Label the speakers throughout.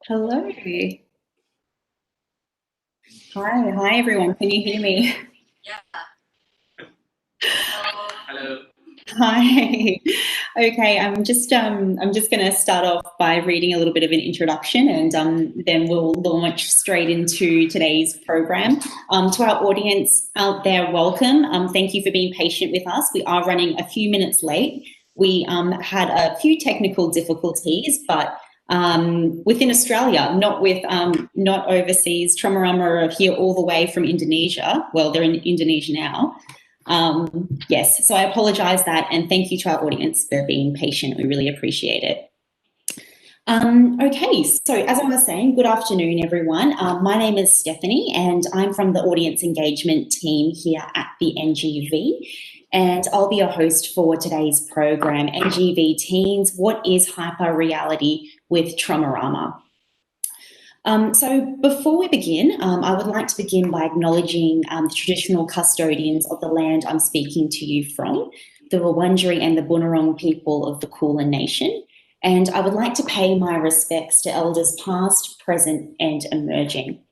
Speaker 1: Hello. Hi everyone. Can you hear me?
Speaker 2: Yeah. Hello.
Speaker 1: Hi. Okay, I'm just going to start off by reading a little bit of an introduction, and then we'll launch straight into today's program. To our audience out there, welcome. Thank you for being patient with us. We are running a few minutes late. We had a few technical difficulties, but within Australia, not overseas. Tromarama are here all the way from Indonesia. Well, they're in Indonesia now. Yes, so I apologise that, and thank you to our audience for being patient. We really appreciate it. Okay, so as I was saying, good afternoon, everyone. My name is Stephanie, and I'm from the audience engagement team here at the NGV. And I'll be your host for today's program, NGV Teens, What is Hyperreality with Tromarama? So before we begin, I would like to begin by acknowledging the traditional custodians of the land I'm speaking to you from, the Wurundjeri and the Bunurong people of the Kulin Nation. And I would like to pay my respects to elders past, present and emerging.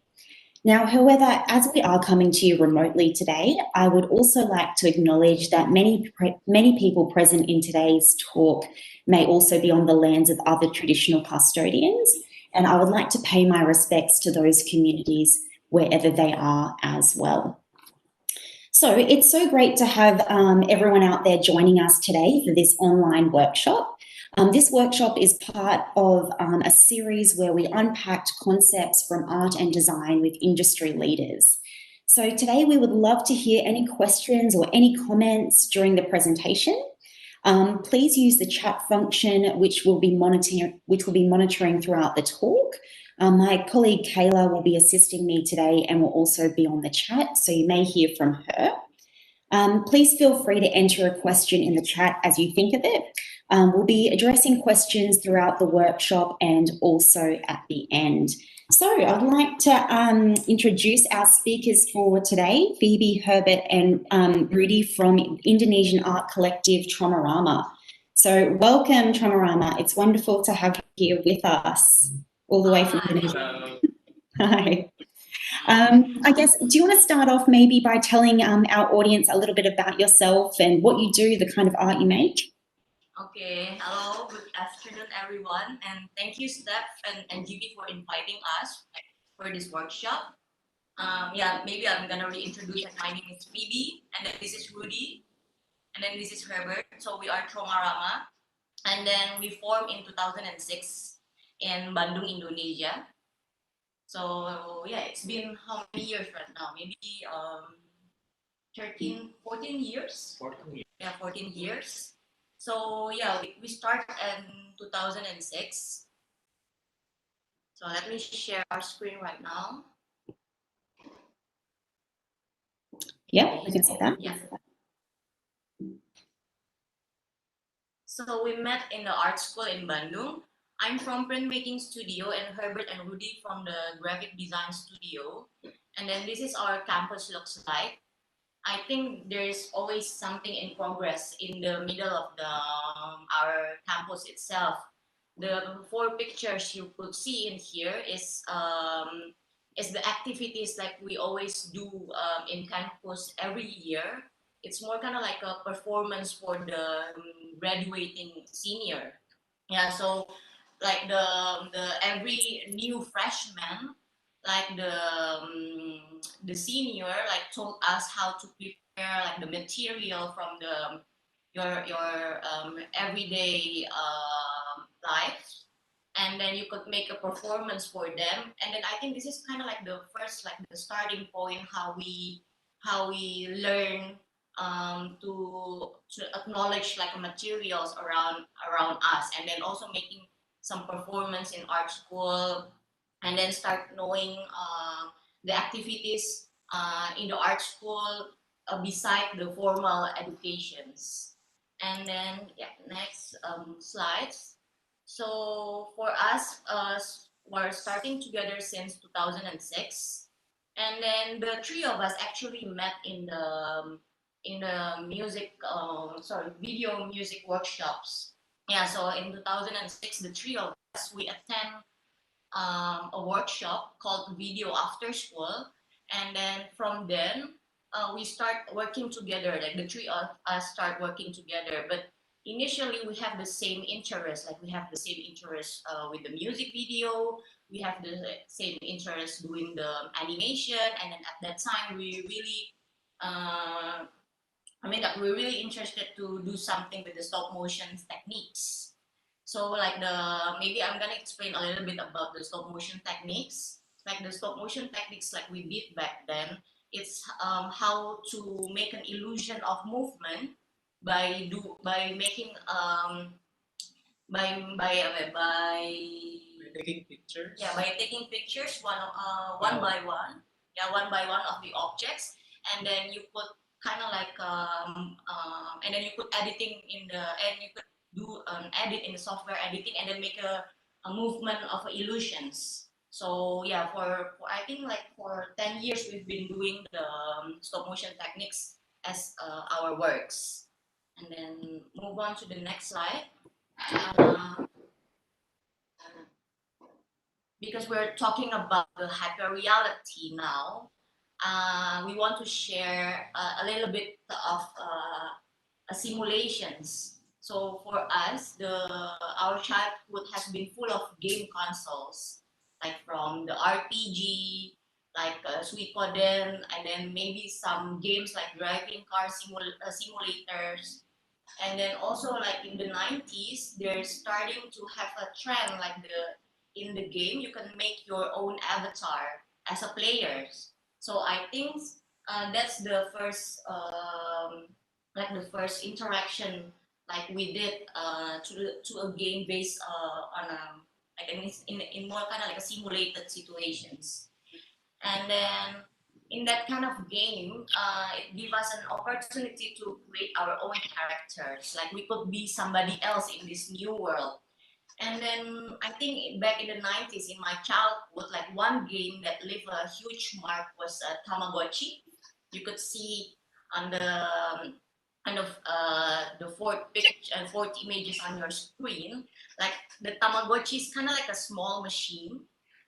Speaker 1: Now, however, as we are coming to you remotely today, I would also like to acknowledge that many people present in today's talk may also be on the lands of other traditional custodians. And I would like to pay my respects to those communities wherever they are as well. So it's so great to have everyone out there joining us today for this online workshop. This workshop is part of a series where we unpacked concepts from art and design with industry leaders. So today we would love to hear any questions or any comments during the presentation. Please use the chat function, which will be monitoring throughout the talk. My colleague Kayla will be assisting me today and will also be on the chat, so you may hear from her. Please feel free to enter a question in the chat as you think of it. We'll be addressing questions throughout the workshop and also at the end. So I'd like to introduce our speakers for today, Febie, Herbert and Ruddy from Indonesian art collective Tromarama. So welcome, Tromarama. It's wonderful to have you here with us all the way from Indonesia. Hi. I guess, do you want to start off maybe by telling our audience a little bit about yourself and what you do, the kind of art you make?
Speaker 2: Okay, hello, good afternoon, everyone, and thank you, Steph and NGV for inviting us for this workshop. Yeah, maybe I'm gonna reintroduce. My name is Febie, and then this is Ruddy, and then this is Herbert. So we are Tromarama, and then we formed in 2006 in Bandung, Indonesia. So yeah, it's been how many years right now? Maybe 13, 14 years? 14 years. Yeah, 14 years. So yeah, we started in 2006. So let me share our screen right now.
Speaker 1: Yeah, we can see that.
Speaker 2: Yeah. So we met in the art school in Bandung. I'm from printmaking studio and Herbert and Ruddy from the graphic design studio. And then this is our campus looks like. I think there's always something in progress in the middle of our campus itself. The four pictures you could see in here is the activities like we always do in campus every year. It's more kind of like a performance for the graduating senior. Yeah, so like the every new freshman, like the senior like told us how to prepare like the material from the your everyday life, and then you could make a performance for them. And then I think this is kind of like the first, like the starting point, how we learn to acknowledge like materials around us, and then also making some performance in art school, and then start knowing the activities in the art school beside the formal educations. And then yeah, next slides. So for us, we're starting together since 2006, and then the three of us actually met in the music, video music workshops. Yeah, so in 2006, the three of us we attend a workshop called Video After School, and then from then we start working together. Like the three of us start working together, but initially we have the same interest. Like we have the same interest with the music video. We have the same interest doing the animation, and then at that time we really. We're really interested to do something with the stop motion techniques. So like maybe I'm gonna explain a little bit about the stop motion techniques. Like the stop motion techniques like we did back then, it's how to make an illusion of movement by making by
Speaker 3: taking pictures.
Speaker 2: Yeah, by taking pictures one by one. Yeah, one by one of the objects, and then you put kind of like and then you put editing in the and you could do an edit in the software editing, and then make a movement of illusions. So yeah, for I think like for 10 years we've been doing the stop motion techniques as our works. And then move on to the next slide. Because we're talking about the hyperreality now, we want to share a little bit of simulations. So for us, our childhood has been full of game consoles, like from the RPG, like Suikoden, and then maybe some games like driving car simulators. And then also like in the 90s, they're starting to have a trend like in the game you can make your own avatar as a player. So I think that's the first interaction like we did to a game based on like in more kind of like a simulated situations. And then in that kind of game, it gives us an opportunity to create our own characters. Like we could be somebody else in this new world. And then I think back in the 90s, in my childhood, like one game that left a huge mark was Tamagotchi. You could see on the kind of the fourth images on your screen, like the Tamagotchi is kind of like a small machine,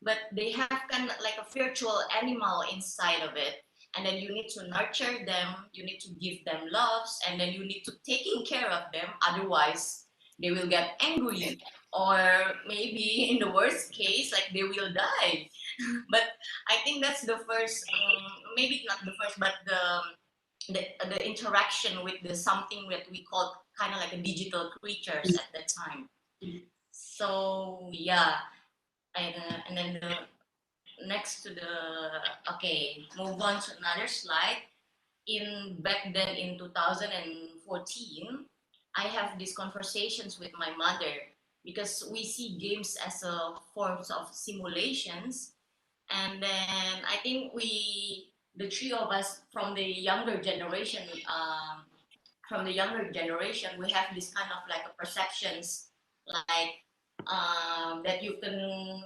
Speaker 2: but they have kind of like a virtual animal inside of it. And then you need to nurture them, you need to give them loves, and then you need to taking care of them. Otherwise, they will get angry, or maybe in the worst case, like they will die. But I think that's the first, maybe not the first, but the interaction with the something that we called kind of like a digital creatures at that time. So yeah, and then next to move on to another slide. Back then in 2014, I have these conversations with my mother because we see games as a forms of simulations. And then I think the three of us from the younger generation, we have this kind of like a perceptions, like that you can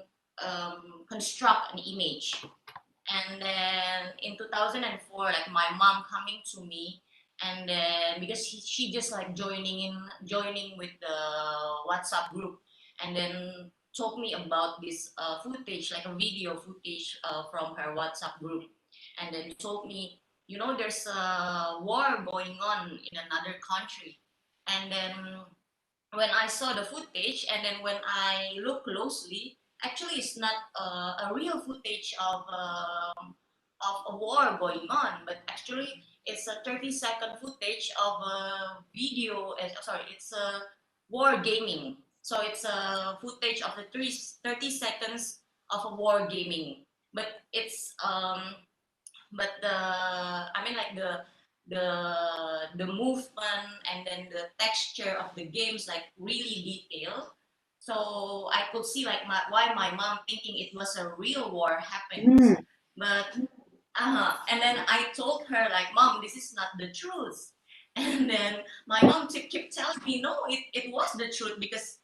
Speaker 2: construct an image. And then in 2004, like my mom coming to me, and then because she just like joining with the WhatsApp group, and then told me about this footage, like a video footage from her WhatsApp group, and then told me, there's a war going on in another country. And then when I saw the footage, and then when I look closely, actually it's not a real footage of a war going on, but actually it's a 30-second footage of a video. Sorry, it's a war gaming. So it's a footage of the 30 seconds of a war gaming, but it's but like the movement and then the texture of the games like really detailed. So I could see like why my mom thinking it was a real war happening. But and then I told her like, Mom, this is not the truth. And then my mom kept telling me, no, it was the truth because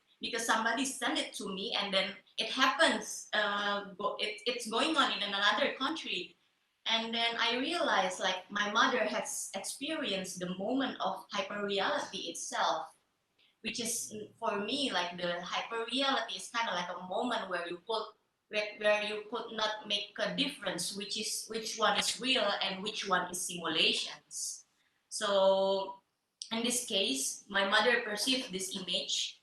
Speaker 2: somebody sent it to me, and then it happens. It's going on in another country. And then I realized like my mother has experienced the moment of hyperreality itself, which is for me like the hyperreality is kind of like a moment where where you could not make a difference which one is real and which one is simulations. So in this case, my mother perceived this image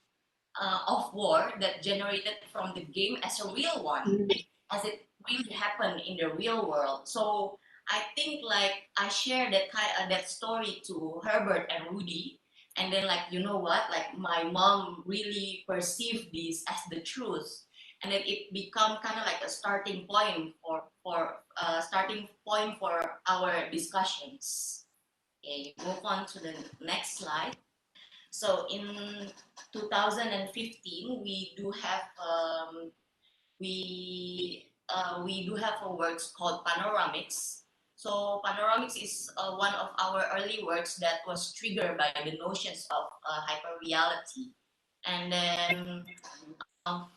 Speaker 2: of war that generated from the game as a real one, as it really happened in the real world. So I think like I share that story to Herbert and Ruddy, and then like, you know what, like my mom really perceived this as the truth, and then it become kind of like a starting point for our discussions. Okay, move on to the next slide. So in 2015, we do have a works called Panoramics. So Panoramics is one of our early works that was triggered by the notions of hyperreality. And then um,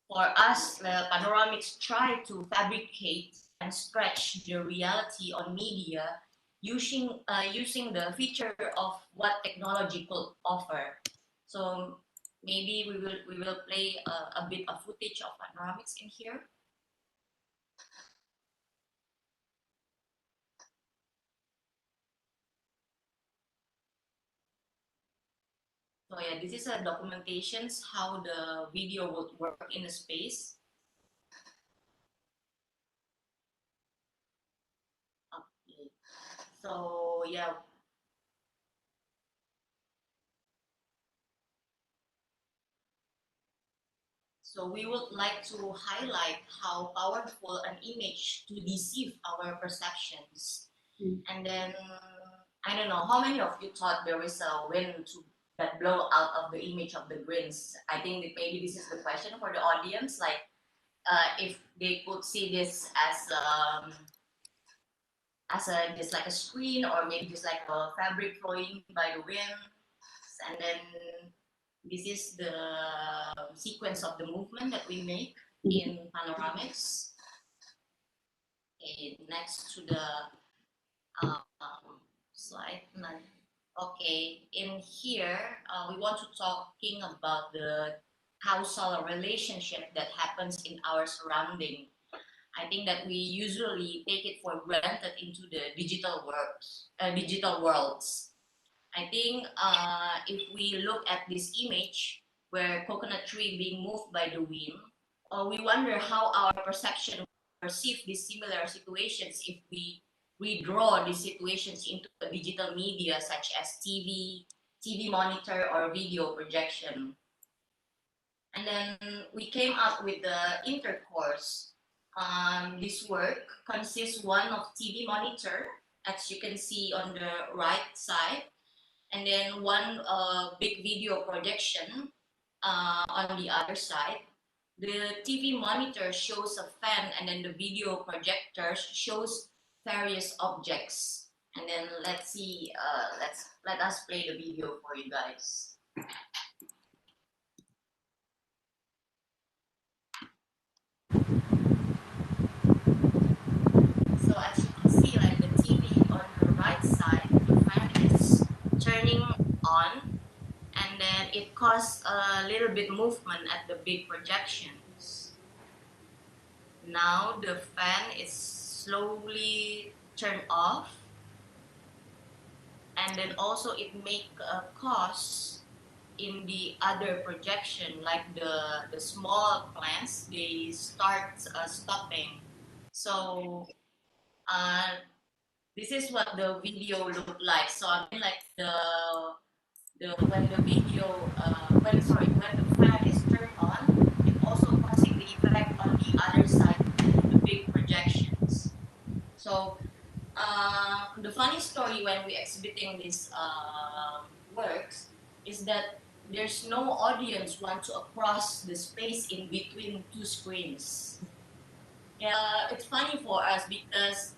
Speaker 2: for us, the Panoramics try to fabricate and stretch the reality on media using the feature of what technology could offer. So maybe we will play a bit of footage of Panoramics in here. So yeah, this is a documentations how the video would work in a space. Okay. So yeah, so we would like to highlight how powerful an image to deceive our perceptions. And then I don't know how many of you thought there is a wind that blow out of the image of the greens. I think that maybe this is the question for the audience, like if they could see this as a just like a screen, or maybe just like a fabric flowing by the wind, and then this is the sequence of the movement that we make in panoramics. Okay, next to the slide. Okay, in here we want to talking about the causal relationship that happens in our surrounding. I think that we usually take it for granted into the digital worlds. I think if we look at this image where coconut tree being moved by the wind, we wonder how our perception perceive these similar situations if we redraw these situations into a digital media such as TV monitor, or video projection. And then we came up with the intercourse. This work consists one of TV monitor, as you can see on the right side, and then one big video projection on the other side. The TV monitor shows a fan, and then the video projector shows various objects. And then let's see, let us play the video for you guys. So as you can see, like the TV on the right side, the fan is turning on, and then it causes a little bit movement at the big projections. Now the fan is slowly turned off, and then also it make a cause in the other projection, like the small plants, they start stopping. So this is what the video looked like. So I mean, like when the video when the fan is turned on, it also causing the effect on the other side, the big projections. So the funny story when we exhibiting these works is that there's no audience want to cross the space in between two screens. Yeah, it's funny for us because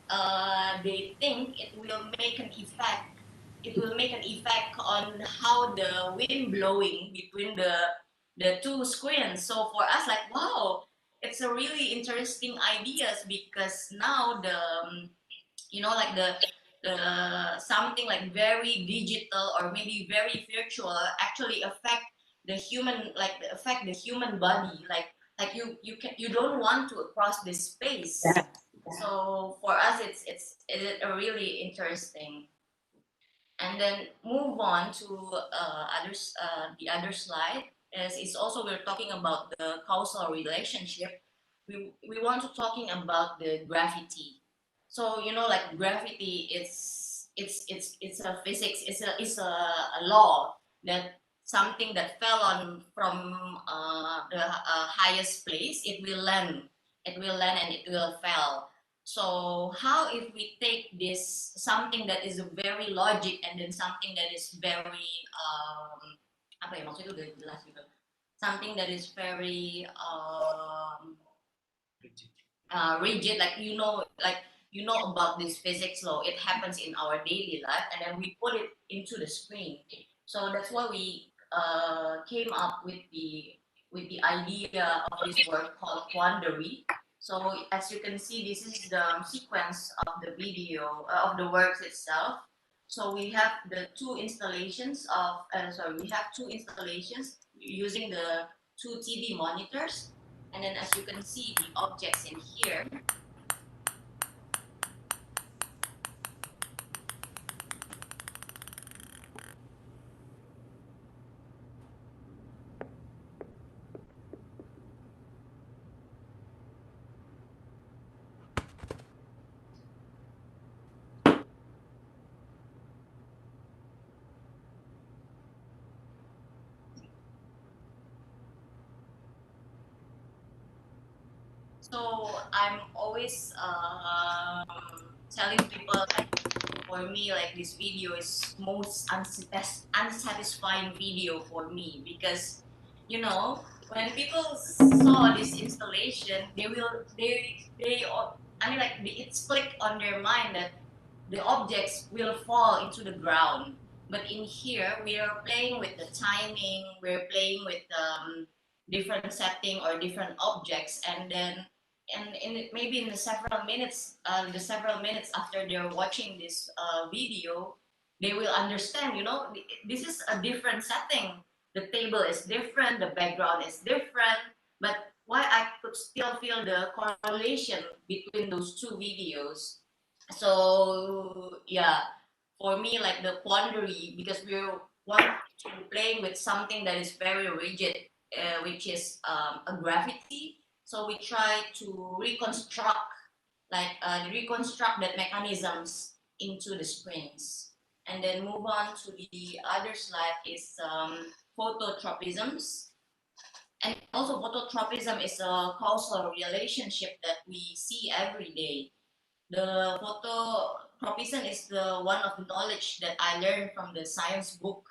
Speaker 2: they think it will make an effect. It will make an effect on how the wind blowing between the two screens. So for us, like, wow, it's a really interesting ideas, because now like the something like very digital or maybe very virtual actually affect the human body, like like you don't want to cross this space.
Speaker 1: Yeah.
Speaker 2: So for us, it's a really interesting. And then move on to the other slide. As it's also we're talking about the causal relationship. We want to talking about the gravity. So you know, like gravity, it's a physics. It's a law that something that fell on from the highest place, it will land. It will land and it will fall. So how if we take this something that is very logic and then something that is very apa ya maksudnya itu udah jelas gitu. Something that is very rigid, like you know about this physics law. It happens in our daily life, and then we put it into the screen. So that's why we came up with the idea of this word called quandary. So as you can see, this is the sequence of the video of the works itself. So we have the two installations of we have two installations using the two TV monitors, and then as you can see the objects in here. So I'm always telling people, like, for me, like this video is most unsatisfying video for me, because you know when people saw this installation, I mean, like it's clicked on their mind that the objects will fall into the ground. But in here, we are playing with the timing. We're playing with different setting or different objects, and then maybe in the several minutes after they're watching this video, they will understand. You know, this is a different setting. The table is different. The background is different. But why I could still feel the correlation between those two videos. So yeah, for me, like the quandary, because we want to playing with something that is very rigid, which is a gravity. So we try to reconstruct that mechanisms into the screens, and then move on to the other slide is phototropisms. And also phototropism is a causal relationship that we see every day. The phototropism is the one of the knowledge that I learned from the science book,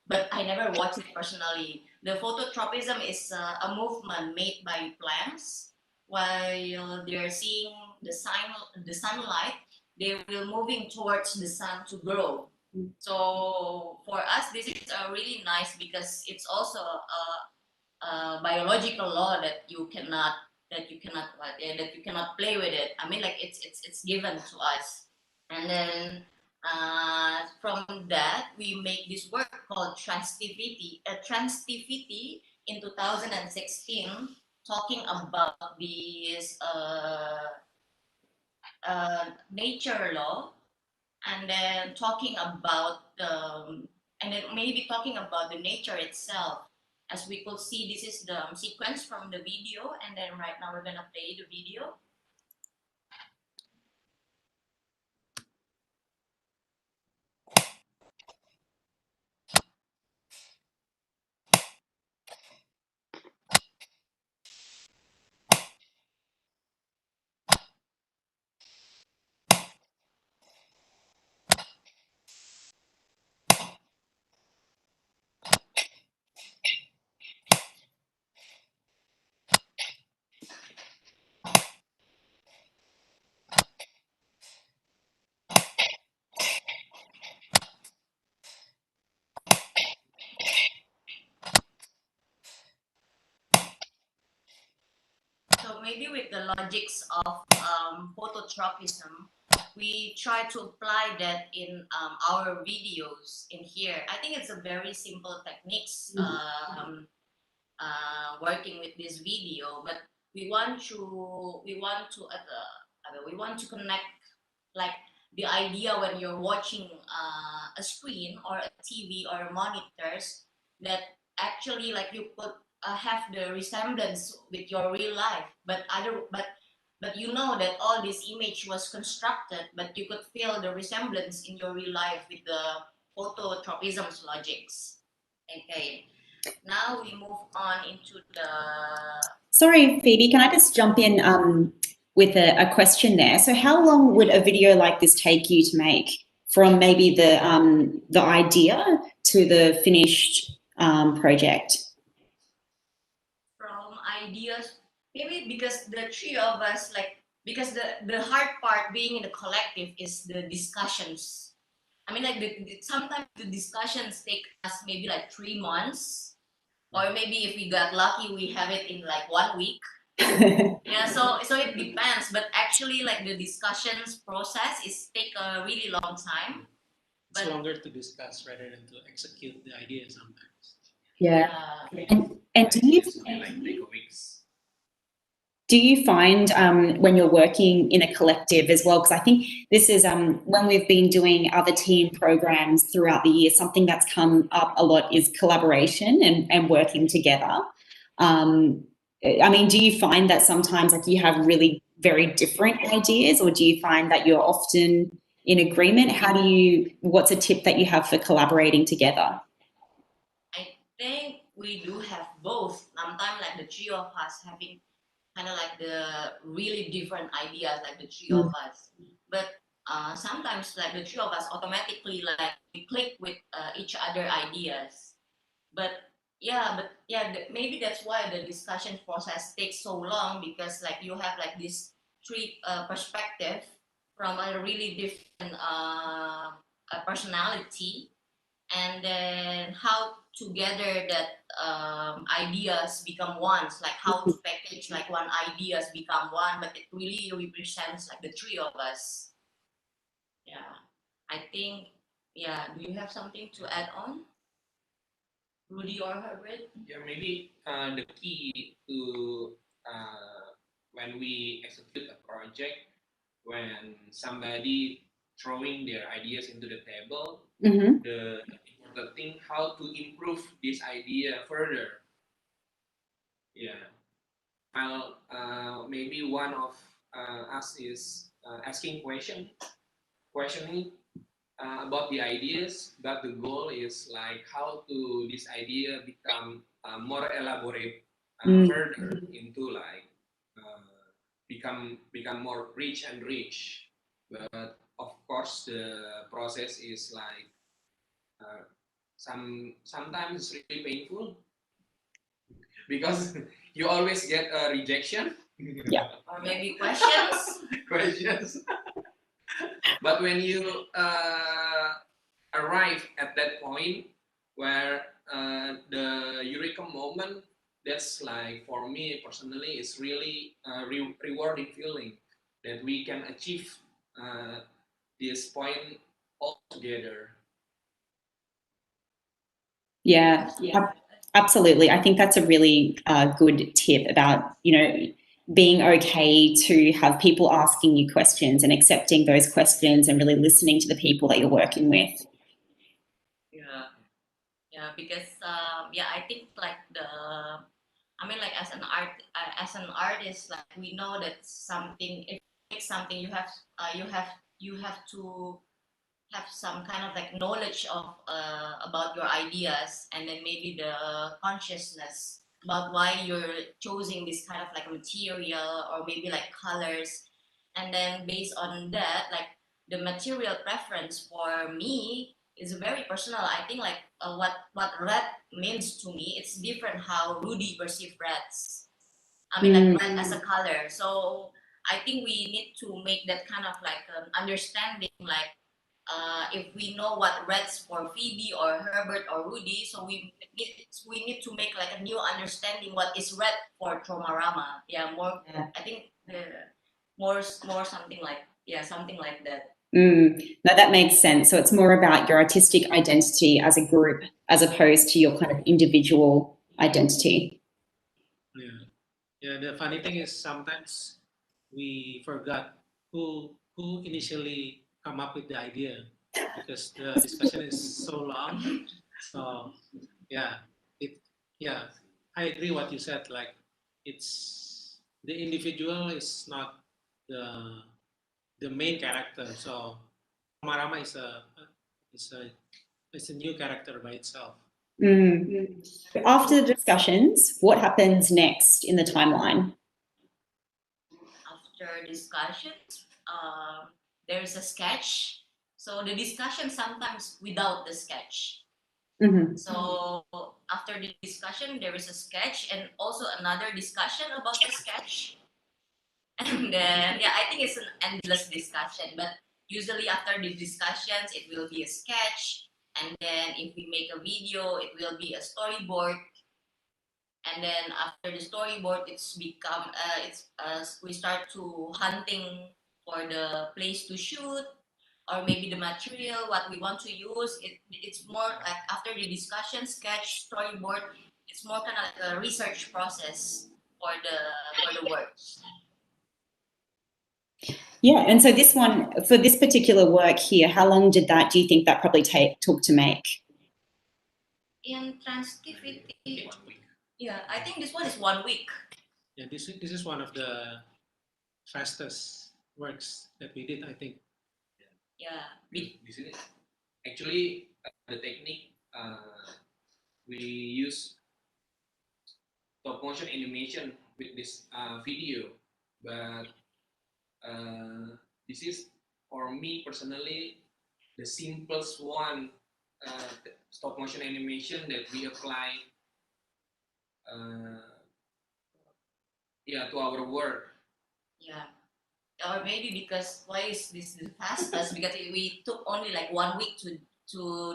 Speaker 2: but I never watched it personally. The phototropism is a movement made by plants while they're seeing the sunlight. They will moving towards the sun to grow. So for us, this is really nice because it's also biological law that you cannot play with it. I mean, like it's given to us, and then from that we make this work called Transitivity in 2016, talking about this nature law, and then talking about and then maybe talking about the nature itself. As we could see, this is the sequence from the video, and then right now we're gonna play the video. So maybe with the logics of phototropism, we try to apply that in our videos in here. I think it's a very simple techniques. working with this video, but we want to connect like the idea when you're watching a screen or a TV or monitors, that actually like you could have the resemblance with your real life, but you know that all this image was constructed, but you could feel the resemblance in your real life with the phototropism's logics. Okay, now we move on into the.
Speaker 1: Sorry, Phoebe, can I just jump in with a question there? So how long would a video like this take you to make, from maybe the idea to the finished project?
Speaker 2: From ideas, maybe because the three of us, like, because the hard part being in the collective is the discussions. I mean, like, sometimes the discussions take us maybe like 3 months, or maybe if we got lucky, we have it in like 1 week. Yeah, so it depends, but actually, like, the discussions process is take a really long time.
Speaker 3: It's longer to discuss rather than to execute the idea sometimes.
Speaker 1: Yeah. And do you
Speaker 3: Like take weeks.
Speaker 1: Do you find when you're working in a collective as well, because I think this is when we've been doing other team programs throughout the year, something that's come up a lot is collaboration and working together. I mean, do you find that sometimes like you have really very different ideas, or do you find that you're often in agreement? What's a tip that you have for collaborating together?
Speaker 2: I think we do have both. Sometimes like the three of us having kind of like the really different ideas, like the three of us. But sometimes like the three of us automatically like we click with each other ideas. But maybe that's why the discussion process takes so long, because like you have like this three perspective from a really different personality, and then how together that ideas become ones, like how to package like one ideas become one, but it really represents like the three of us. Yeah, I think. Yeah, do you have something to add on, Ruddy or Herbert?
Speaker 3: Yeah, maybe the key to when we execute a project, when somebody throwing their ideas into the table, the important thing how to improve this idea further. Yeah. Well, maybe one of us is asking questioning about the ideas, but the goal is like how to this idea become more elaborate further into like become more rich and rich. But of course, the process is like sometimes it's really painful because you always get a rejection.
Speaker 1: Yeah.
Speaker 2: Or maybe questions.
Speaker 3: Questions. But when you arrive at that point where the eureka moment, that's like for me personally, it's really rewarding feeling that we can achieve this point all together.
Speaker 1: Yeah, absolutely. I think that's a really good tip about, being okay to have people asking you questions and accepting those questions and really listening to the people that you're working with.
Speaker 2: Yeah, because I think like like as an artist, like we know that something, if you make something, you have to have some kind of like knowledge of about your ideas, and then maybe the consciousness about why you're choosing this kind of like material or maybe like colors, and then based on that, like the material preference for me is very personal. I think like what red means to me, it's different how Ruddy perceives reds. I mean, like red as a color. So I think we need to make that kind of like understanding, like if we know what red's for Phoebe or Herbert or Ruddy, so we need to make like a new understanding what is red for Tromarama. I think more something like that.
Speaker 1: No, that makes sense. So it's more about your artistic identity as a group as opposed to your kind of individual identity.
Speaker 4: Yeah, the funny thing is sometimes we forgot who initially come up with the idea because the discussion is so long. So yeah, it yeah, I agree what you said. Like it's the individual is not the the main character. So Tromarama is a is a new character by itself.
Speaker 1: Mm. After the discussions, what happens next in the timeline?
Speaker 2: After discussions, there is a sketch. So the discussion sometimes without the sketch.
Speaker 1: Mm-hmm.
Speaker 2: So after the discussion, there is a sketch and also another discussion about the sketch. And then, yeah, I think it's an endless discussion. But usually after the discussions, it will be a sketch. And then if we make a video, it will be a storyboard. And then after the storyboard, it's become we start to hunting for the place to shoot or maybe the material what we want to use. It's more like after the discussion, sketch, storyboard. It's more kind of like a research process for the work.
Speaker 1: Yeah, and so this one, for this particular work here, how long do you think that probably took to make?
Speaker 2: In transcriptivity, yeah, I think this one is 1 week.
Speaker 4: Yeah, this is one of the fastest works that we did, I think.
Speaker 2: Yeah.
Speaker 3: This is actually the technique we use stop motion animation with this video, but this is for me personally the simplest one stop motion animation that we apply to our work.
Speaker 2: Yeah. Or maybe because why is this the fastest? Because we took only like 1 week to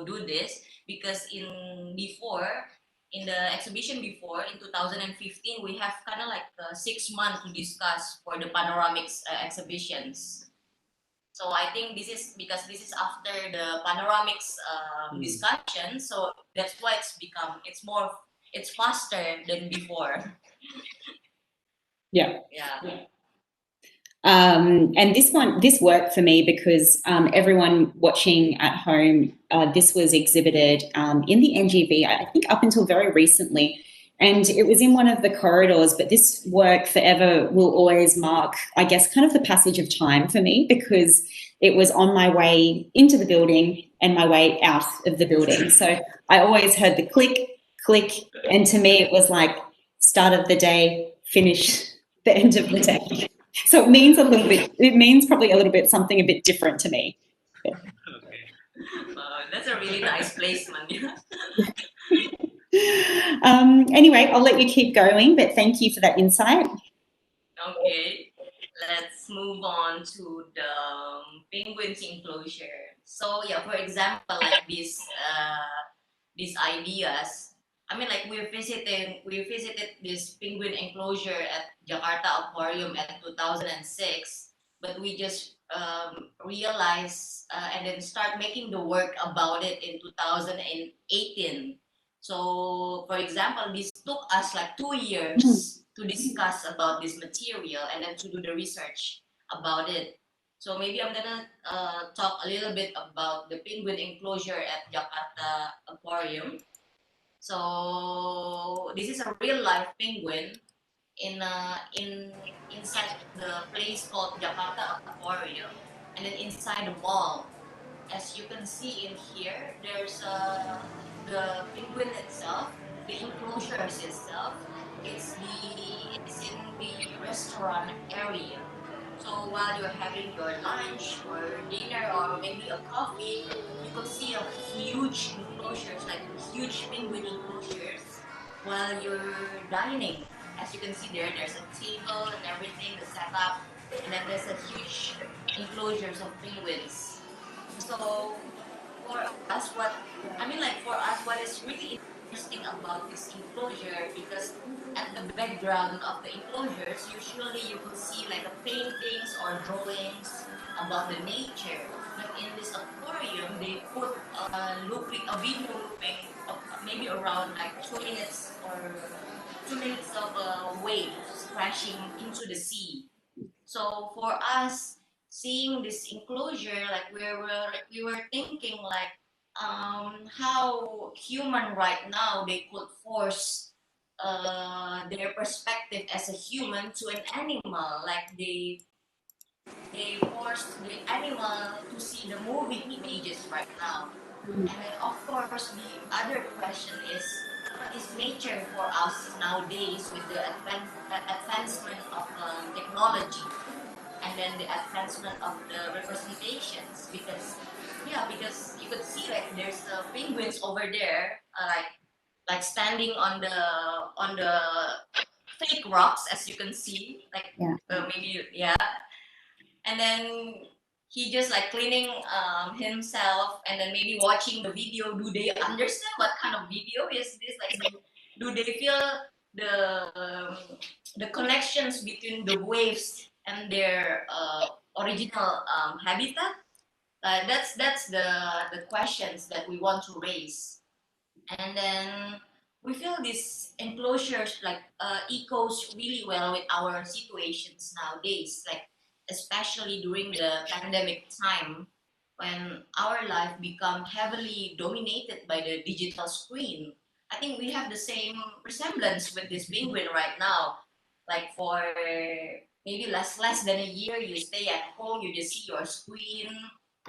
Speaker 2: do this because in the exhibition before in 2015 we have kind of like 6 months to discuss for the panoramics exhibitions. So I think this is because this is after the panoramics discussion, so that's why it's faster than before.
Speaker 1: Yeah.
Speaker 2: Yeah.
Speaker 1: And this worked for me because everyone watching at home, this was exhibited in the NGV, I think up until very recently. And it was in one of the corridors, but this work forever will always mark, I guess, kind of the passage of time for me because it was on my way into the building and my way out of the building. So I always heard the click, click, and to me it was like start of the day, finish the end of the day. So it means probably a little bit something a bit different to me.
Speaker 4: Okay.
Speaker 2: That's a really nice placement.
Speaker 1: Anyway, I'll let you keep going, but thank you for that insight.
Speaker 2: Okay, let's move on to the penguins enclosure. So yeah, for example, like these ideas. I mean, like we visited this penguin enclosure at Jakarta Aquarium at 2006, but we just realized and then start making the work about it in 2018. So, for example, this took us like 2 years to discuss about this material and then to do the research about it. So maybe I'm gonna talk a little bit about the penguin enclosure at Jakarta Aquarium. So this is a real life penguin in inside the place called Jakarta Aquarium, and then inside the mall. As you can see in here, there's the penguin itself, the enclosures itself. It's in the restaurant area. So while you're having your lunch or dinner or maybe a coffee, you could see a huge enclosures, like huge penguin enclosures, while you're dining. As you can see there, there's a table and everything, the setup, and then there's a huge enclosures of penguins. So for us, what is really interesting about this enclosure, because at the background of the enclosures, usually you could see like a paintings or drawings about the nature. But in this aquarium, they put a video looping, maybe around like 2 minutes or minutes of waves crashing into the sea. So for us, seeing this enclosure, like we were thinking like how human right now they could force their perspective as a human to an animal, like they force the animal to see the moving images right now. And then of course the other question is what is nature for us nowadays with the advancement of technology and then the advancement of the representations, because yeah, because you could see like there's penguins over there like standing on the fake rocks, as you can see, like
Speaker 1: Yeah.
Speaker 2: maybe yeah, and then he just like cleaning himself and then maybe watching the video. Do they understand what kind of video is this, like do they feel the um, the connections between the waves and their original habitat? That's the questions that we want to raise. And then we feel these enclosures like echoes really well with our situations nowadays, like especially during the pandemic time when our life become heavily dominated by the digital screen. I think we have the same resemblance with this penguin right now. Like for maybe less than a year, you stay at home, you just see your screen,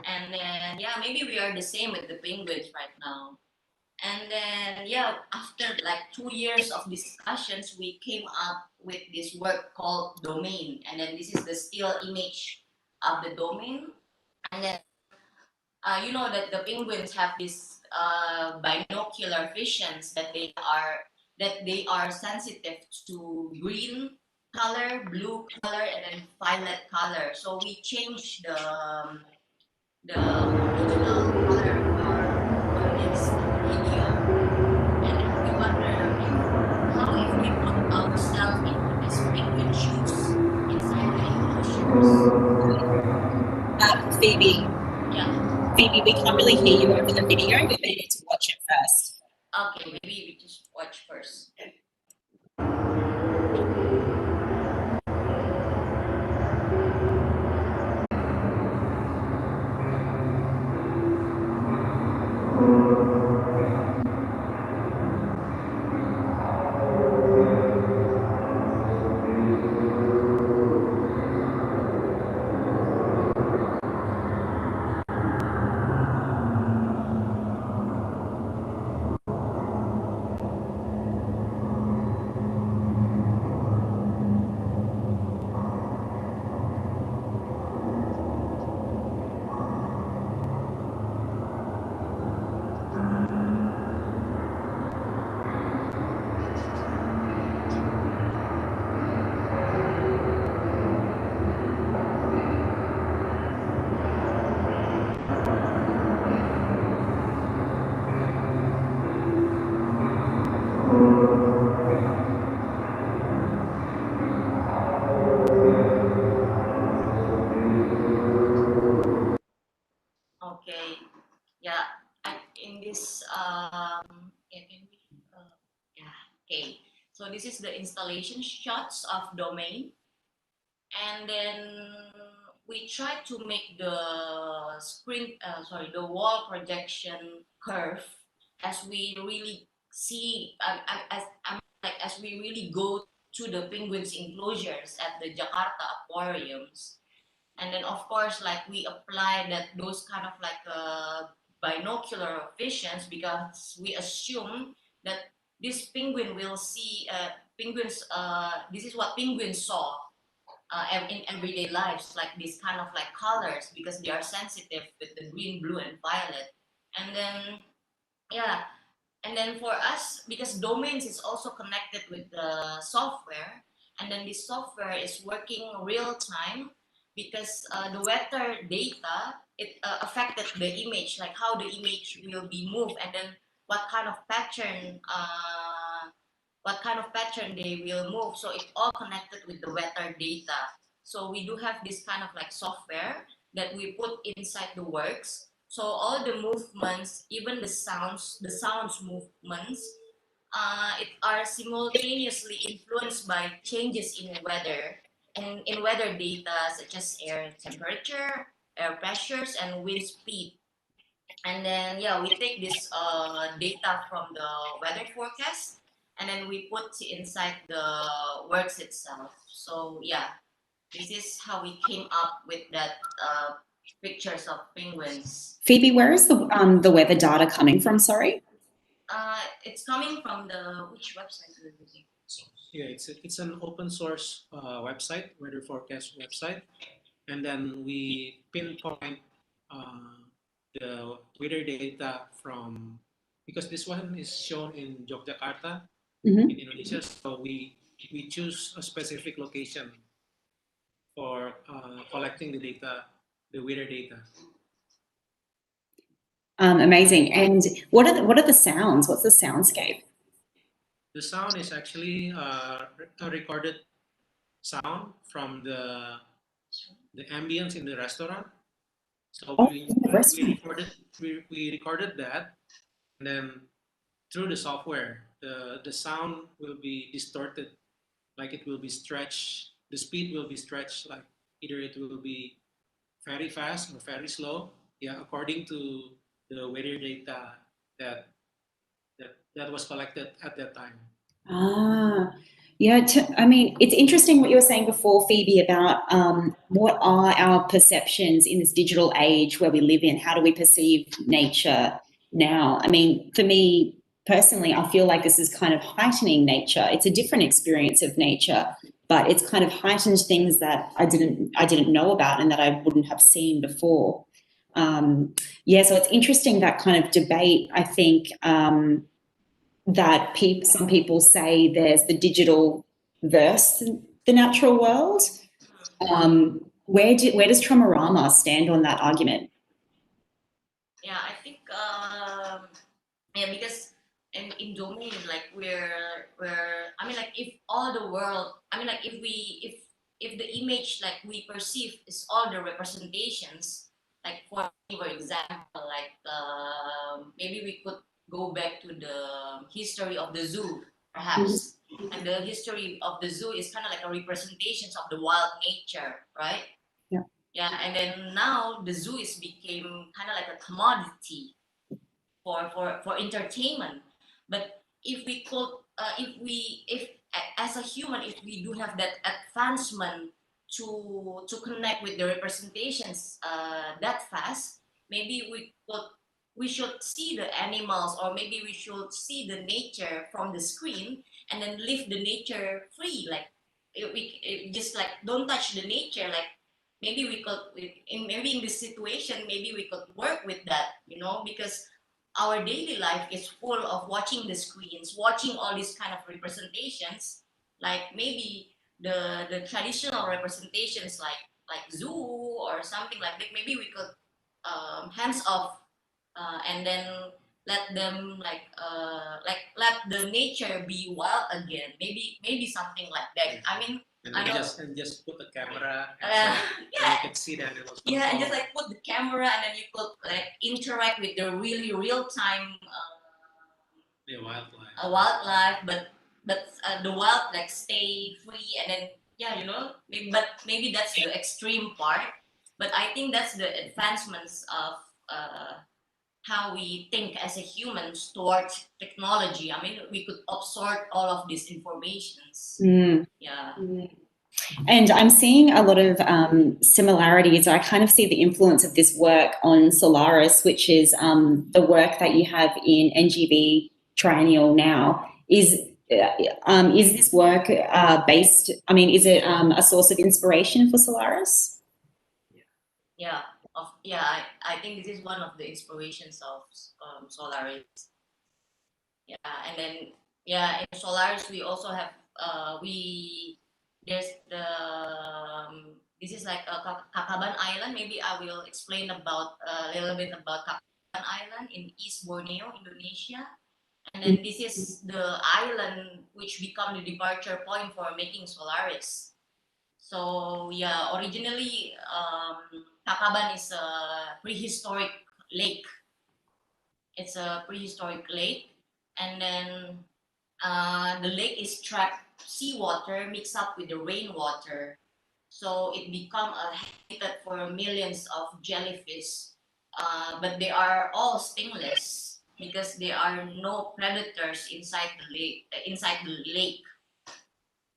Speaker 2: and then yeah, maybe we are the same with the penguins right now. And then, yeah, after like 2 years of discussions, we came up with this work called domain. And then this is the still image of the domain. And then, you know that the penguins have this binocular visions that they are sensitive to green color, blue color, and then violet color. So we changed the original color for this video. And then we wonder if how if we put ourselves into this penguin shoes inside the enclosures.
Speaker 1: Phoebe,
Speaker 2: Yeah.
Speaker 1: Phoebe, we can't really hear you over the video. We may need to watch it first.
Speaker 2: Okay, maybe we just watch first. Okay. Yeah. In this yeah, can we, yeah. Okay. So this is the installation shots of domain, and then we try to make the the wall projection curve as we really see as we really go to the penguins enclosures at the Jakarta aquariums. And then of course like we apply that those kind of like binocular visions because we assume that this penguin will see penguins this is what penguins saw in everyday lives, like these kind of like colors because they are sensitive with the green, blue, and violet. And then yeah, and then for us, because domains is also connected with the software, and then this software is working real time because the weather data it affected the image, like how the image will be moved, and then what kind of pattern they will move. So it's all connected with the weather data. So we do have this kind of like software that we put inside the works. So all the movements, even the sounds movements it are simultaneously influenced by changes in weather and in weather data such as air temperature, air pressures, and wind speed. And then yeah, we take this data from the weather forecast, and then we put inside the works itself. So yeah, this is how we came up with that pictures of penguins.
Speaker 1: Phoebe, where is the weather data coming from? Sorry.
Speaker 2: It's coming from the which website are you using?
Speaker 4: Yeah, it's an open source website, weather forecast website, and then we pinpoint the weather data from, because this one is shown in Yogyakarta
Speaker 1: Mm-hmm.
Speaker 4: in Indonesia, so we choose a specific location for collecting the data, the weather data.
Speaker 1: Amazing. And what are the sounds? What's the soundscape?
Speaker 4: The sound is actually a recorded sound from the ambience in the restaurant. So
Speaker 1: In the restaurant.
Speaker 4: we recorded that, and then through the software, the sound will be distorted, like it will be stretched. The speed will be stretched, like either it will be very fast or very slow. Yeah, according to the weather data that that was collected at that time.
Speaker 1: Ah, yeah. I mean, it's interesting what you were saying before, Phoebe, about what are our perceptions in this digital age where we live in? How do we perceive nature now? I mean, for me personally, I feel like this is kind of heightening nature. It's a different experience of nature, but it's kind of heightened things that I didn't know about and that I wouldn't have seen before. Yeah, so it's interesting, that kind of debate, I think. That some people say there's the digital versus the natural world. Where does Tromarama stand on that argument?
Speaker 2: Yeah, I think yeah, because in domain like we're I mean like if all the world I mean like if the image like we perceive is all the representations, like for example like maybe we could go back to the history of the zoo perhaps. And the history of the zoo is kind of like a representations of the wild nature, right?
Speaker 1: Yeah.
Speaker 2: Yeah, and then now the zoo is became kind of like a commodity for entertainment. But if we could, if as a human, if we do have that advancement to connect with the representations that fast, maybe we should see the animals, or maybe we should see the nature from the screen and then leave the nature free, like just like don't touch the nature, like maybe we could maybe in this situation maybe we could work with that, because our daily life is full of watching the screens, watching all these kind of representations, like maybe the traditional representations like zoo or something like that. Maybe we could hands off, and then let them like let the nature be wild again. Maybe something like that. I mean,
Speaker 4: And just put the camera and
Speaker 2: uh,
Speaker 4: so you can see the animals.
Speaker 2: yeah, and just like put the camera, and then you could like interact with the really real time wildlife, but the wild like stay free, and then yeah, maybe that's the extreme part. But I think that's the advancements of how we think as a humans towards technology. I mean, we could absorb all of these informations. Yeah.
Speaker 1: And I'm seeing a lot of similarities. I kind of see the influence of this work on Solaris, which is the work that you have in NGV Triennial now. Is this work based? I mean, is it a source of inspiration for Solaris?
Speaker 2: Yeah. I think this is one of the inspirations of Solaris. Yeah, and then yeah, in Solaris we also have there's the this is like a Kakaban Island. Maybe I will explain about a little bit about Kakaban Island in East Borneo, Indonesia. And then this is the island which become the departure point for making Solaris. So yeah, originally Takaban is a prehistoric lake. It's a prehistoric lake, and then the lake is trapped seawater mixed up with the rainwater. So it become a habitat for millions of jellyfish. But they are all stingless because there are no predators inside the lake.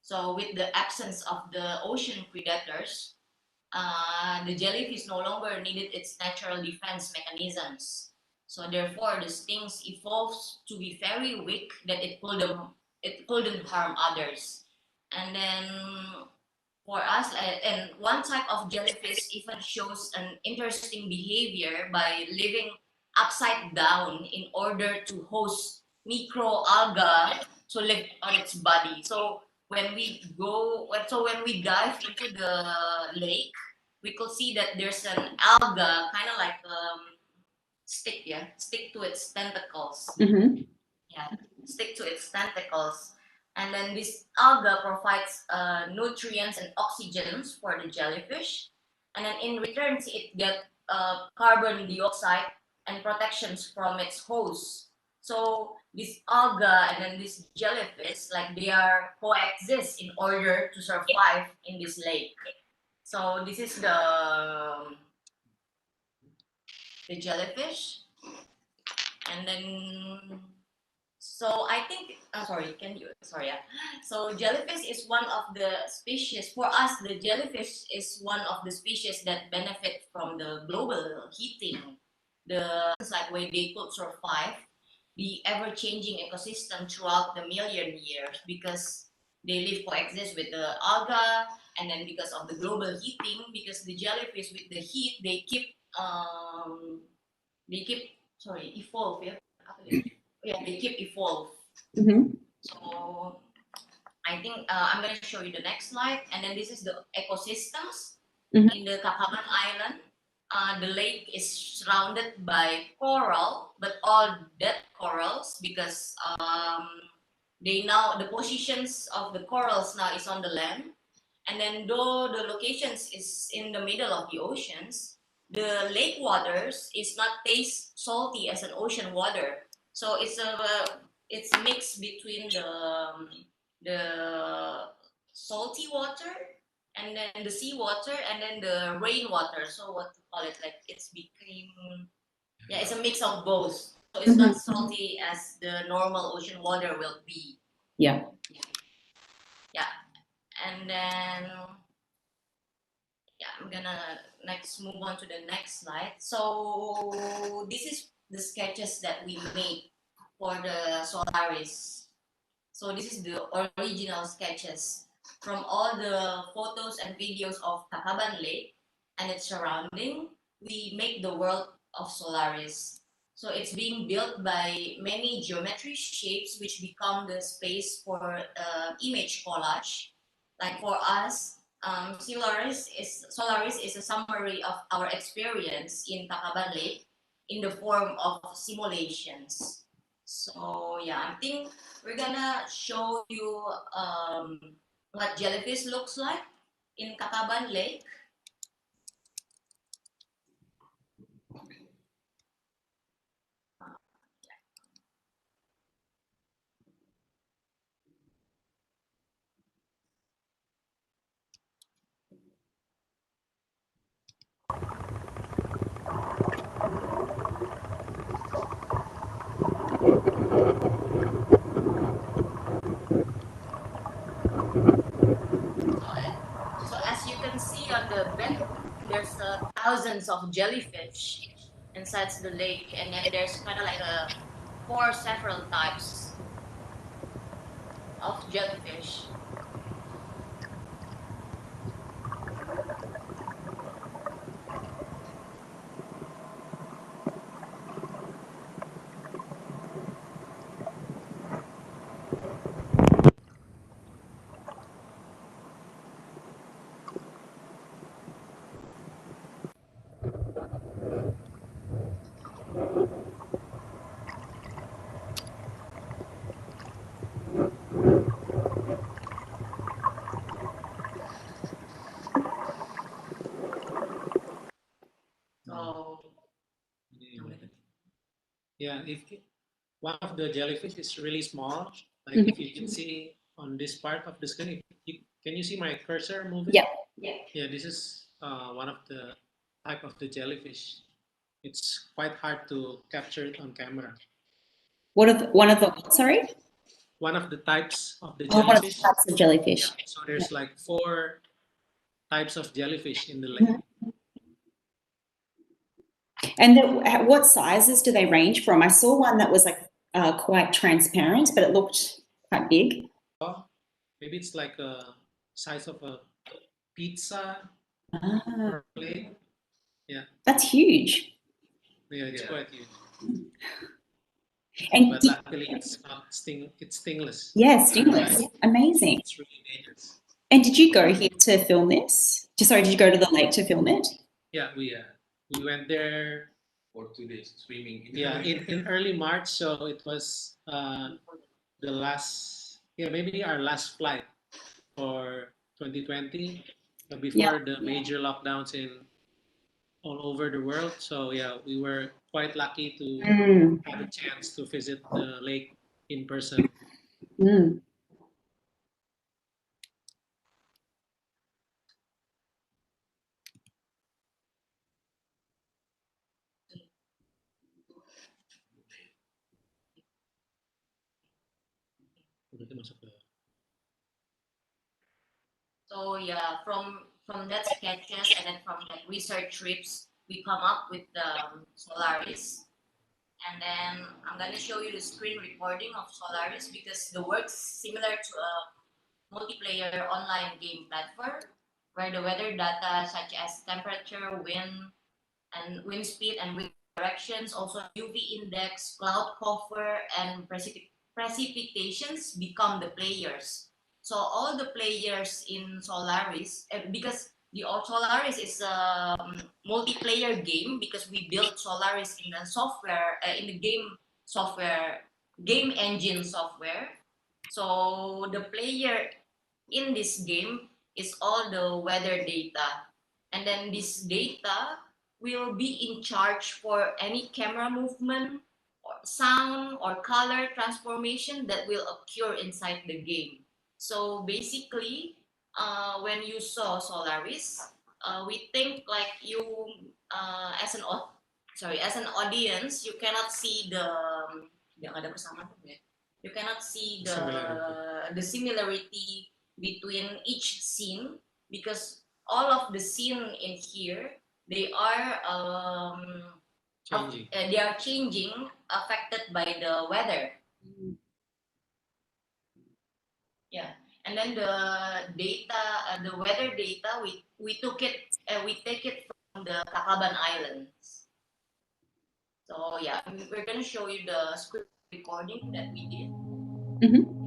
Speaker 2: So with the absence of the ocean predators, the jellyfish no longer needed its natural defense mechanisms. So therefore, the stings evolves to be very weak that it couldn't harm others. And then for us, and one type of jellyfish even shows an interesting behavior by living upside down in order to host microalgae to live on its body. So when we dive into the lake, we could see that there's an alga, kind of like stick to its tentacles.
Speaker 1: Mm-hmm.
Speaker 2: Yeah, stick to its tentacles. And then this alga provides nutrients and oxygens for the jellyfish. And then in return, it gets carbon dioxide and protections from its host. So this alga and then this jellyfish, like they are coexist in order to survive in this lake. So this is the jellyfish. And then so I think, So jellyfish is one of the species, for us, the jellyfish is one of the species that benefit from the global heating. Like where they could survive the ever-changing ecosystem throughout the million years because they live coexist with the alga, and then because of the global heating, because the jellyfish with the heat, they keep, evolve, yeah? Yeah, they keep evolve.
Speaker 1: Mm-hmm.
Speaker 2: So I think I'm going to show you the next slide. And then this is the ecosystems in the Kakaban Island. The lake is surrounded by coral, but all dead corals because the positions of the corals now is on the land. And then though the locations is in the middle of the oceans, the lake waters is not taste salty as an ocean water. So it's mixed between the salty water and then the seawater and then the rainwater. So what to call it? Like it's became it's a mix of both. So it's not salty as the normal ocean water will be.
Speaker 1: Yeah.
Speaker 2: Yeah. And then I'm gonna next move on to the next slide. So this is the sketches that we made for the Solaris. So this is the original sketches from all the photos and videos of Takaban Lake and its surrounding. We make the world of Solaris. So it's being built by many geometry shapes which become the space for image collage. Like for us, Solaris is a summary of our experience in Takaban Lake in the form of simulations. So I think we're gonna show you what jellyfish looks like in Kakaban Lake. So as you can see on the background, there's thousands of jellyfish inside the lake, and then there's kind of like several types of jellyfish. So
Speaker 4: Yeah, if one of the jellyfish is really small, Like if you can see on this part of the screen, can you see my cursor moving?
Speaker 1: Yeah.
Speaker 4: Yeah, this is one of the type of the jellyfish. It's quite hard to capture it on camera.
Speaker 1: One of the sorry?
Speaker 4: One of the types of the
Speaker 1: Oh, one of the
Speaker 4: jellyfish.
Speaker 1: types of jellyfish.
Speaker 4: Yeah, so there's like 4 types of jellyfish in the lake.
Speaker 1: And what sizes do they range from? I saw one that was like quite transparent, but it looked quite big.
Speaker 4: Oh, maybe it's like a size of a pizza
Speaker 1: Ah,
Speaker 4: plate. Yeah,
Speaker 1: that's huge.
Speaker 4: yeah, it's quite huge.
Speaker 1: And
Speaker 4: But luckily, it's not it's stingless.
Speaker 1: yeah, stingless.
Speaker 4: Right.
Speaker 1: Amazing.
Speaker 4: It's really dangerous.
Speaker 1: And did you go here to film this? Sorry, did you go to the lake to film it?
Speaker 4: Yeah, we went there
Speaker 3: For 2 days swimming.
Speaker 4: in early March, so it was the last, maybe our last flight for 2020 before the major lockdowns in all over the world. So yeah, we were quite lucky to have a chance to visit the lake in person.
Speaker 1: Mm.
Speaker 2: So yeah, from that sketches and then from that research trips, we come up with the Solaris. And then I'm gonna show you the screen recording of Solaris because the work's similar to a multiplayer online game platform where the weather data such as temperature, wind speed, and wind directions, also UV index, cloud cover, and precipitations become the players. So all the players in Solaris, because the Solaris is a multiplayer game because we built Solaris in the software, in the game engine software. So the player in this game is all the weather data. And then this data will be in charge for any camera movement or sound or color transformation that will occur inside the game. So basically, when you saw Solaris, we think like you, as an audience, you cannot see you cannot see the similarity between each scene because all of the scene in here they are changing affected by the weather. Yeah, and then the data, the weather data, we take it from the Takaban Islands. So yeah, we're gonna show you the script recording that we did.
Speaker 1: Mm-hmm.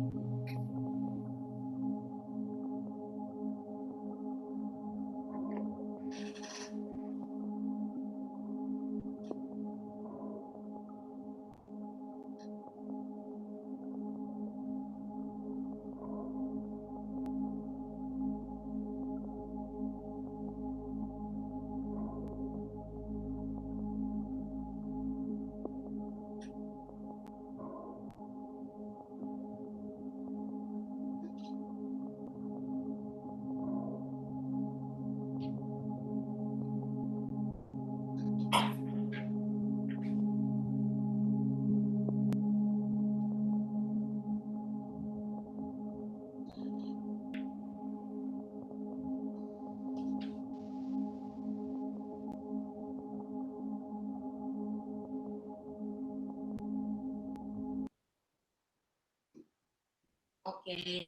Speaker 2: Okay,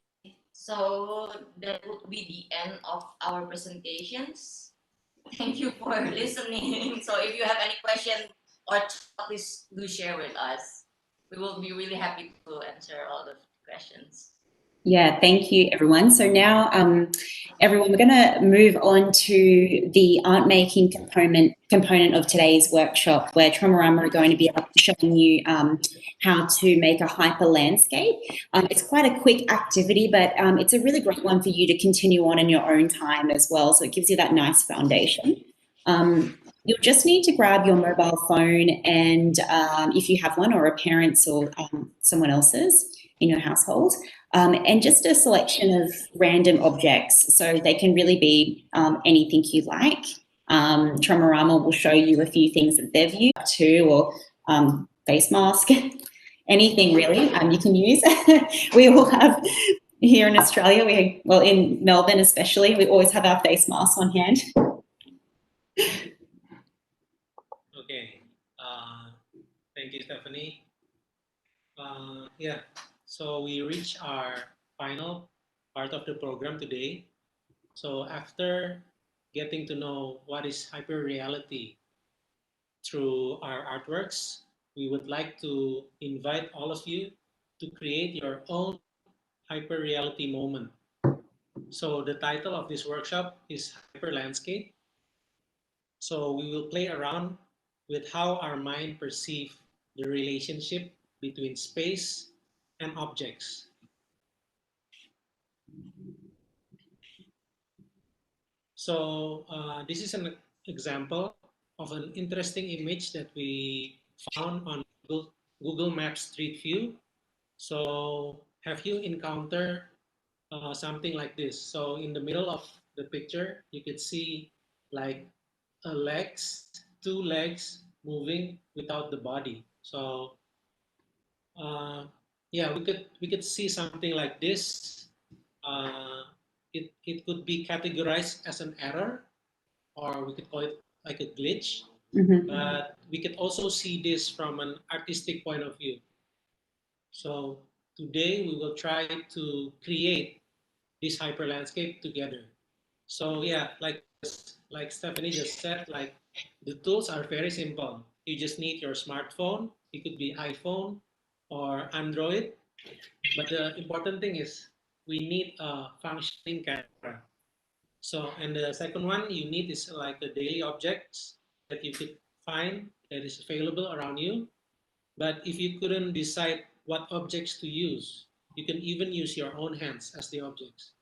Speaker 2: so that would be the end of our presentations. Thank you for listening. So if you have any question or talk, please do share with us. We will be really happy to answer all the questions.
Speaker 1: Yeah, thank you, everyone. So now, everyone, we're going to move on to the art making component of today's workshop, where Tromarama are going to be showing you how to make a hyper landscape. It's quite a quick activity, but it's a really great one for you to continue on in your own time as well. So it gives you that nice foundation. You'll just need to grab your mobile phone and if you have one or a parent's or someone else's, in your household, and just a selection of random objects. So they can really be anything you like. Tromarama will show you a few things that they've used too, or face mask, anything really you can use. We all have here in Australia, well, in Melbourne especially, we always have our face masks on hand.
Speaker 4: Okay, thank you, Stephanie. Yeah, so we reach our final part of the program today. So after getting to know what is hyperreality through our artworks, we would like to invite all of you to create your own hyperreality moment. So the title of this workshop is Hyper Landscape. So we will play around with how our mind perceives the relationship between space and objects. So this is an example of an interesting image that we found on Google Maps Street View. So have you encountered something like this? So in the middle of the picture, you could see like two legs moving without the body. So yeah, we could see something like this. It could be categorized as an error, or we could call it like a glitch. But we could also see this from an artistic point of view. So today we will try to create this hyper landscape together. So yeah, like Stephanie just said, like the tools are very simple. You just need your smartphone. It could be iPhone or Android. But the important thing is we need a functioning camera. So, and the second one you need is like the daily objects that you could find that is available around you. But if you couldn't decide what objects to use, you can even use your own hands as the objects.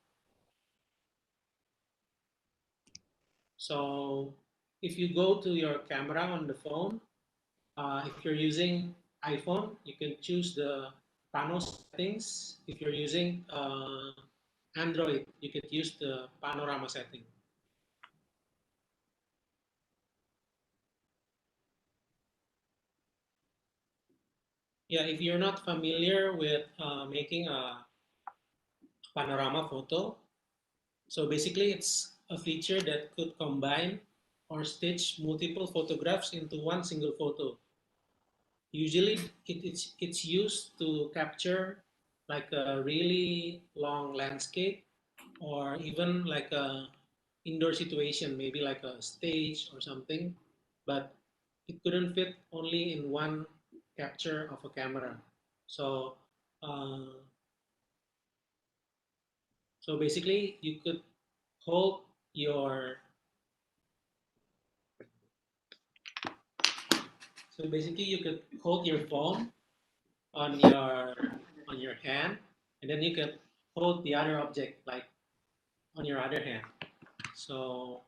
Speaker 4: So if you go to your camera on the phone, if you're using iPhone, you can choose the pano settings. If you're using Android, you could use the panorama setting. Yeah, if you're not familiar with making a panorama photo, so basically it's a feature that could combine or stitch multiple photographs into one single photo. Usually it's used to capture like a really long landscape or even like a indoor situation, maybe like a stage or something, but it couldn't fit only in one capture of a camera. So uh, so basically you could hold your so basically you could hold your phone on your hand, and then you can hold the other object like on your other hand. So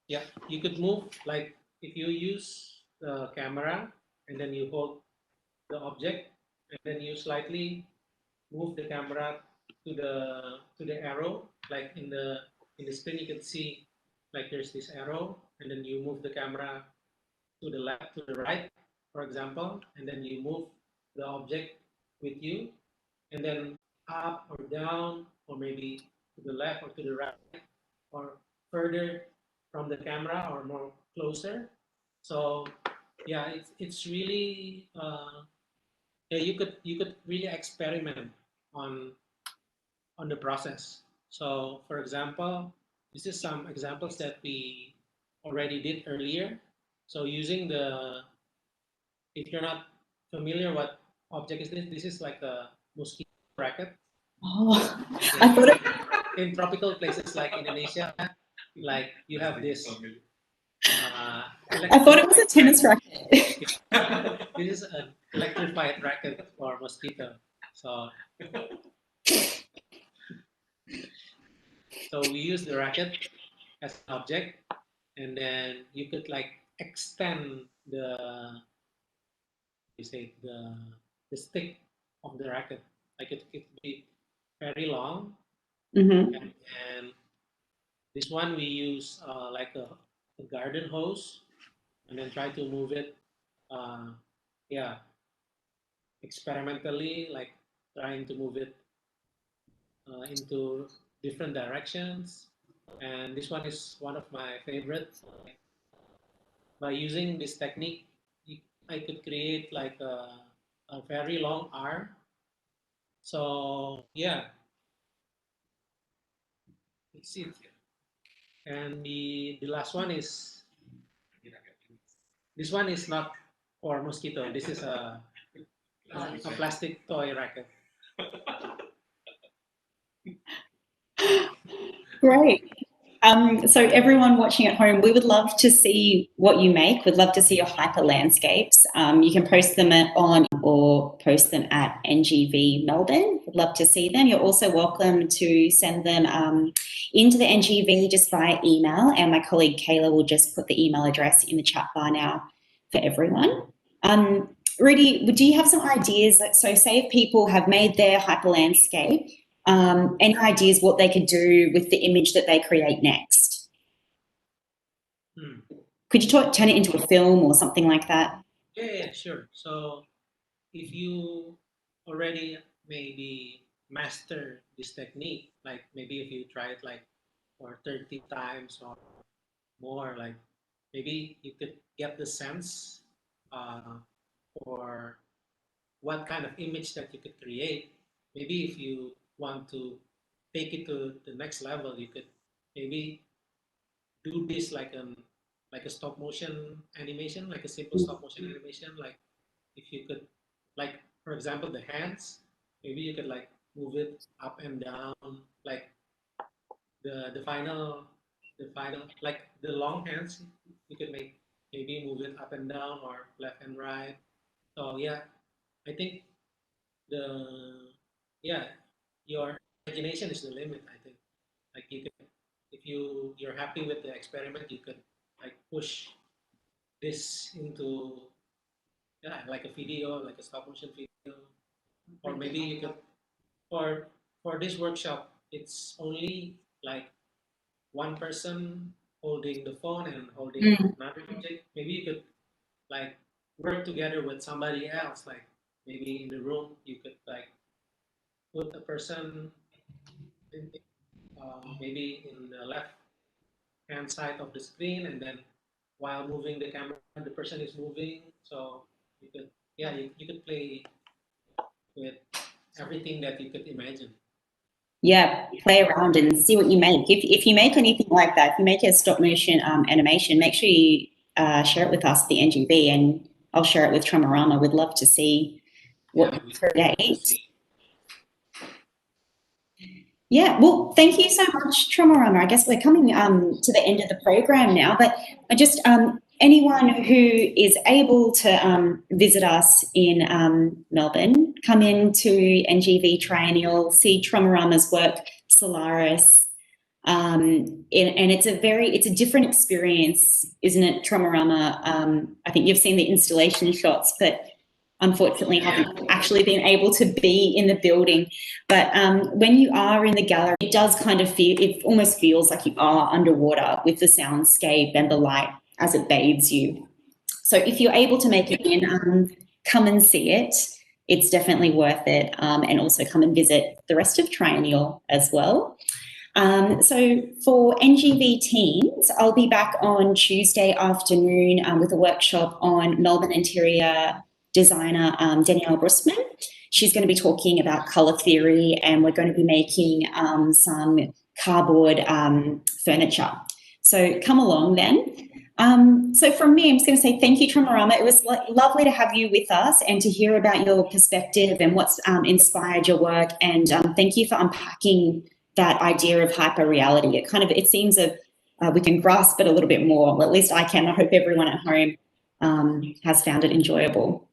Speaker 4: yeah, you could move like if you use the camera and then you hold the object and then you slightly move the camera to the arrow, like in the screen you can see like there's this arrow, and then you move the camera to the left, to the right, for example, and then you move the object with you, and then up or down, or maybe to the left or to the right, or further from the camera or more closer. So yeah, it's really yeah, you could really experiment on the process. So for example, this is some examples that we already did earlier. So using the, if you're not familiar what object is this is like a mosquito bracket.
Speaker 1: Oh,
Speaker 4: Yeah.
Speaker 1: I thought it,
Speaker 4: In tropical places like Indonesia, like you have this.
Speaker 1: I thought it was a tennis racket.
Speaker 4: This is an electrified racket for mosquito. So we use the racket as an object, and then you could like extend you say the stick of the racket. Like it could be very long,
Speaker 1: Mm-hmm.
Speaker 4: and this one we use like a garden hose, and then try to move it, yeah, experimentally, like trying to move it into different directions. And this one is one of my favorites. By using this technique, I could create like a very long arm. So yeah, it's it. And the last one is, this one is not for mosquito. This is a plastic toy racket.
Speaker 1: Great. So everyone watching at home, we would love to see what you make. We'd love to see your hyper landscapes. You can post them on or post them at NGV Melbourne. We'd love to see them. You're also welcome to send them into the NGV just via email, and my colleague Kayla will just put the email address in the chat bar now for everyone. Ruddy, do you have some ideas? So say if people have made their hyper landscape, any ideas what they could do with the image that they create next? Could you turn it into a film or something like that?
Speaker 4: Yeah, sure. So if you already maybe master this technique, like maybe if you try it like for 30 times or more, like maybe you could get the sense for what kind of image that you could create. Maybe if you want to take it to the next level, you could maybe do this like a stop motion animation, like a simple stop motion animation. Like if you could, like for example, the hands, maybe you could like move it up and down, like the final like the long hands, you could maybe move it up and down or left and right. So yeah, I think the yeah, your imagination is the limit. I think like you could, if you're happy with the experiment, you could like push this into, yeah, like a video, like a stop motion video, or maybe you could, for this workshop, it's only like one person holding the phone and holding another object. Maybe you could like work together with somebody else, like maybe in the room you could like put a person in, maybe in the left hand side of the screen, and then while moving the camera, the person is moving. So you could, yeah, you could play with everything that you could imagine.
Speaker 1: Yeah, play around and see what you make. If you make anything like that, if you make a stop motion animation, make sure you share it with us, the NGV, and I'll share it with Tromarama. We'd love to see what you create. Yeah, well, thank you so much, Tromarama. I guess we're coming to the end of the program now, but I just anyone who is able to visit us in Melbourne, come into NGV Triennial, see Tromarama's work, Solaris, and it's a different experience, isn't it, Tromarama? I think you've seen the installation shots, but unfortunately haven't actually been able to be in the building. But when you are in the gallery, it does kind of feel, it almost feels like you are underwater with the soundscape and the light as it bathes you. So if you're able to make it in, come and see it. It's definitely worth it. And also come and visit the rest of Triennial as well. So for NGV teams, I'll be back on Tuesday afternoon with a workshop on Melbourne interior designer Danielle Brusman. She's going to be talking about colour theory, and we're going to be making some cardboard furniture. So come along then. So from me, I'm just going to say thank you, Tromarama. It was lovely to have you with us and to hear about your perspective and what's inspired your work. And thank you for unpacking that idea of hyperreality. It seems that we can grasp it a little bit more. Well, at least I can. I hope everyone at home has found it enjoyable.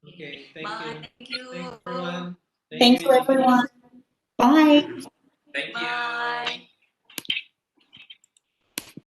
Speaker 4: Okay, thank
Speaker 2: Bye.
Speaker 4: you.
Speaker 2: Thank you.
Speaker 4: Thank you, everyone.
Speaker 1: Thank you, everyone. Bye.
Speaker 3: Thank you.
Speaker 2: Bye.